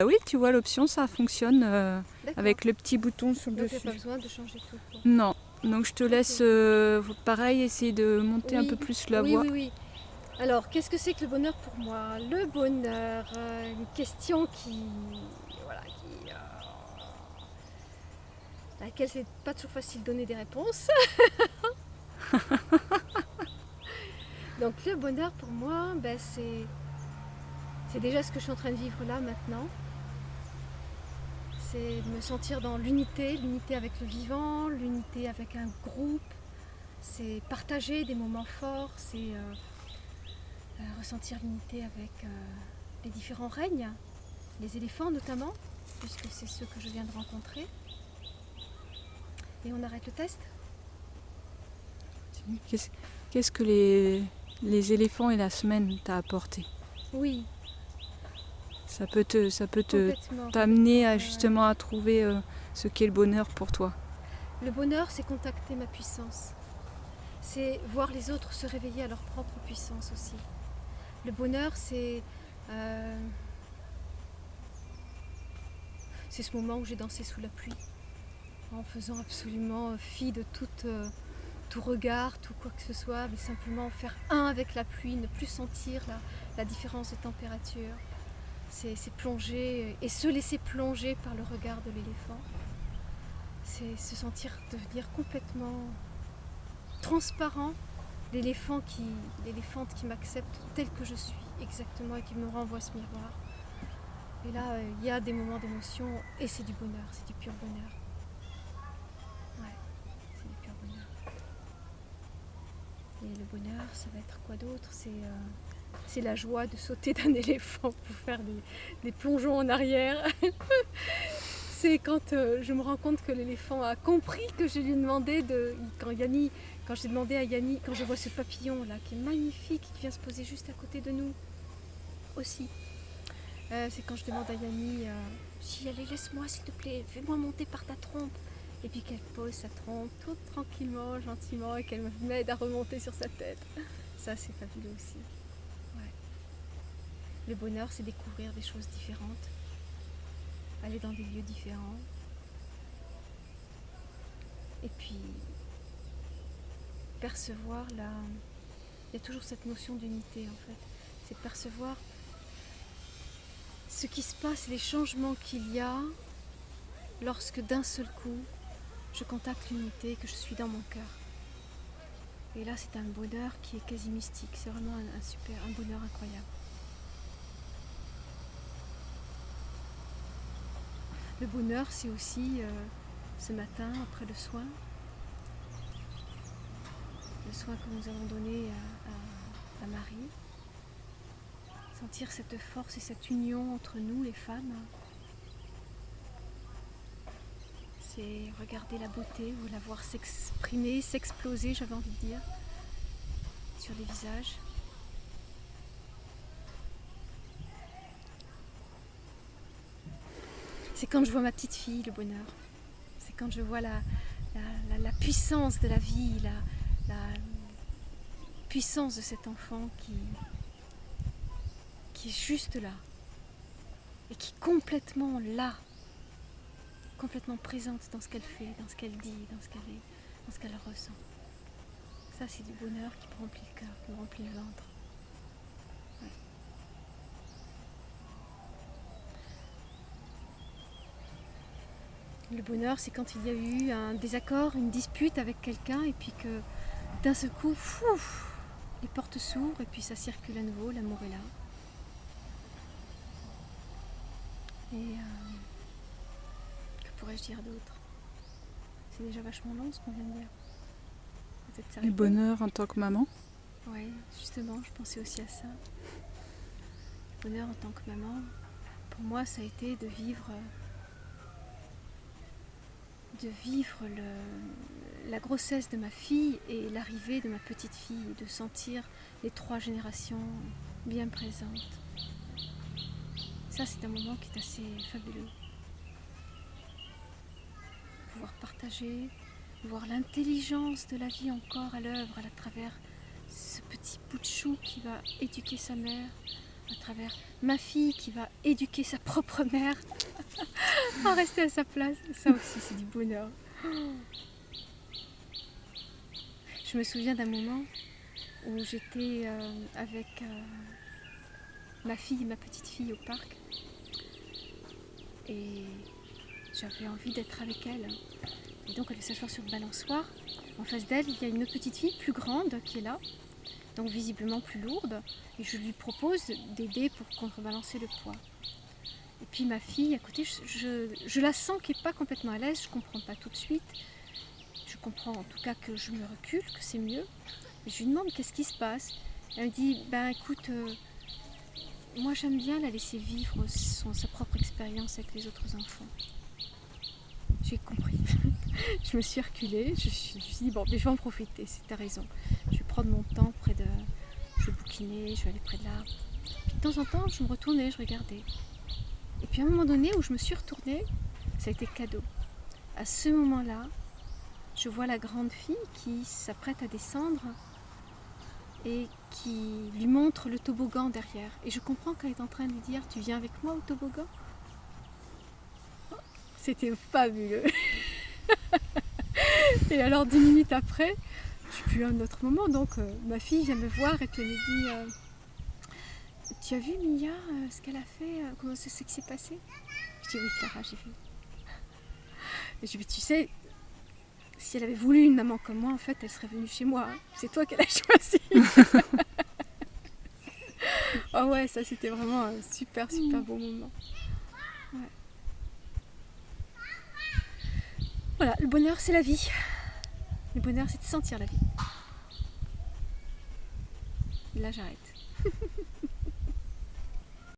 Ah oui, tu vois l'option, ça fonctionne D'accord. avec le petit bouton sur le Donc il n'y dessus. a pas besoin de changer tout. Quoi. Non, donc je te laisse pareil essayer de monter un peu plus la voix. Oui. Alors, qu'est-ce que c'est que le bonheur pour moi? Le bonheur, une question à laquelle c'est pas toujours facile de donner des réponses. Donc le bonheur pour moi, c'est déjà ce que je suis en train de vivre là maintenant. C'est me sentir dans l'unité avec le vivant, l'unité avec un groupe. C'est partager des moments forts, c'est ressentir l'unité avec les différents règnes, les éléphants notamment, puisque c'est ceux que je viens de rencontrer. Et on arrête le test. Qu'est-ce que les éléphants et la semaine t'a apporté? Oui. Ça peut Complètement. t'amener justement à trouver ce qu'est le bonheur pour toi. Le bonheur, c'est contacter ma puissance. C'est voir les autres se réveiller à leur propre puissance aussi. Le bonheur, c'est ce moment où j'ai dansé sous la pluie, en faisant absolument fi de tout regard, tout quoi que ce soit, mais simplement faire un avec la pluie, ne plus sentir la différence de température. C'est plonger et se laisser plonger par le regard de l'éléphant. C'est se sentir devenir complètement transparent. L'éléphante qui m'accepte tel que je suis exactement et qui me renvoie ce miroir. Et là, il y a des moments d'émotion et c'est du bonheur, c'est du pur bonheur. Ouais, c'est du pur bonheur. Et le bonheur, ça va être quoi d'autre? C'est la joie de sauter d'un éléphant pour faire des plongeons en arrière. C'est quand je me rends compte que l'éléphant a compris que je lui ai demandé quand j'ai demandé à Yanni, quand je vois ce papillon là qui est magnifique, qui vient se poser juste à côté de nous aussi. C'est quand je demande à Yanni, si allez laisse-moi s'il te plaît, fais-moi monter par ta trompe. Et puis qu'elle pose sa trompe tout tranquillement, gentiment, et qu'elle m'aide à remonter sur sa tête. Ça c'est fabuleux aussi. Ouais. Le bonheur, c'est découvrir des choses différentes, aller dans des lieux différents. Et puis percevoir il y a toujours cette notion d'unité en fait. C'est percevoir ce qui se passe, les changements qu'il y a lorsque d'un seul coup je contacte l'unité, que je suis dans mon cœur. Et là c'est un bonheur qui est quasi mystique, c'est vraiment un bonheur incroyable. Le bonheur c'est aussi ce matin après le soin que nous avons donné à Marie, sentir cette force et cette union entre nous les femmes. C'est regarder la beauté, ou la voir s'exprimer, s'exploser, j'avais envie de dire, sur les visages. C'est quand je vois ma petite fille, le bonheur. C'est quand je vois la puissance de la vie, la puissance de cet enfant qui est juste là. Et qui est complètement là, complètement présente dans ce qu'elle fait, dans ce qu'elle dit, dans ce qu'elle ressent. Ça, c'est du bonheur qui me remplit le cœur, qui me remplit le ventre. Ouais. Le bonheur, c'est quand il y a eu un désaccord, une dispute avec quelqu'un, et puis que d'un seul coup, les portes s'ouvrent, et puis ça circule à nouveau, l'amour est là. Et que pourrais-je dire d'autre? C'est déjà vachement long ce qu'on vient de dire. Le bonheur en tant que maman? Oui, justement, je pensais aussi à ça. Le bonheur en tant que maman, pour moi, ça a été de vivre la grossesse de ma fille et l'arrivée de ma petite fille, de sentir les 3 générations bien présentes. Ça, c'est un moment qui est assez fabuleux. Pouvoir partager, voir l'intelligence de la vie encore à l'œuvre à travers ce petit bout de chou qui va éduquer sa mère, à travers ma fille qui va éduquer sa propre mère à rester à sa place. Ça aussi, c'est du bonheur. Je me souviens d'un moment où j'étais avec ma fille et ma petite fille au parc et j'avais envie d'être avec elle. Et donc elle veut s'asseoir sur le balançoire. En face d'elle, il y a une petite fille plus grande qui est là, donc visiblement plus lourde, et je lui propose d'aider pour contrebalancer le poids. Et puis ma fille à côté, je la sens qui n'est pas complètement à l'aise, je ne comprends pas tout de suite. Je comprends en tout cas que je me recule, que c'est mieux. Et je lui demande qu'est-ce qui se passe. Elle me dit, écoute, moi j'aime bien la laisser vivre sa propre expérience avec les autres enfants. J'ai compris. Je me suis reculée, je me suis dit, je vais en profiter, t'as raison. Je vais prendre mon temps je vais bouquiner, je vais aller près de l'arbre. Puis de temps en temps, je me retournais, je regardais. Et puis à un moment donné où je me suis retournée, ça a été cadeau. À ce moment-là, je vois la grande fille qui s'apprête à descendre et qui lui montre le toboggan derrière. Et je comprends qu'elle est en train de lui dire, tu viens avec moi au toboggan ? C'était fabuleux. Et alors 10 minutes après, je suis plus un autre moment, donc ma fille vient me voir et puis elle me dit tu as vu Mia, ce qu'elle a fait, comment c'est ce qui s'est passé ? Je dis oui Clara, j'ai vu. Et je dis tu sais, si elle avait voulu une maman comme moi, en fait, elle serait venue chez moi. Hein. C'est toi qu'elle a choisi. Oh ouais, ça c'était vraiment un super beau moment. Ouais. Voilà, le bonheur c'est la vie. Le bonheur c'est de sentir la vie. Et là j'arrête.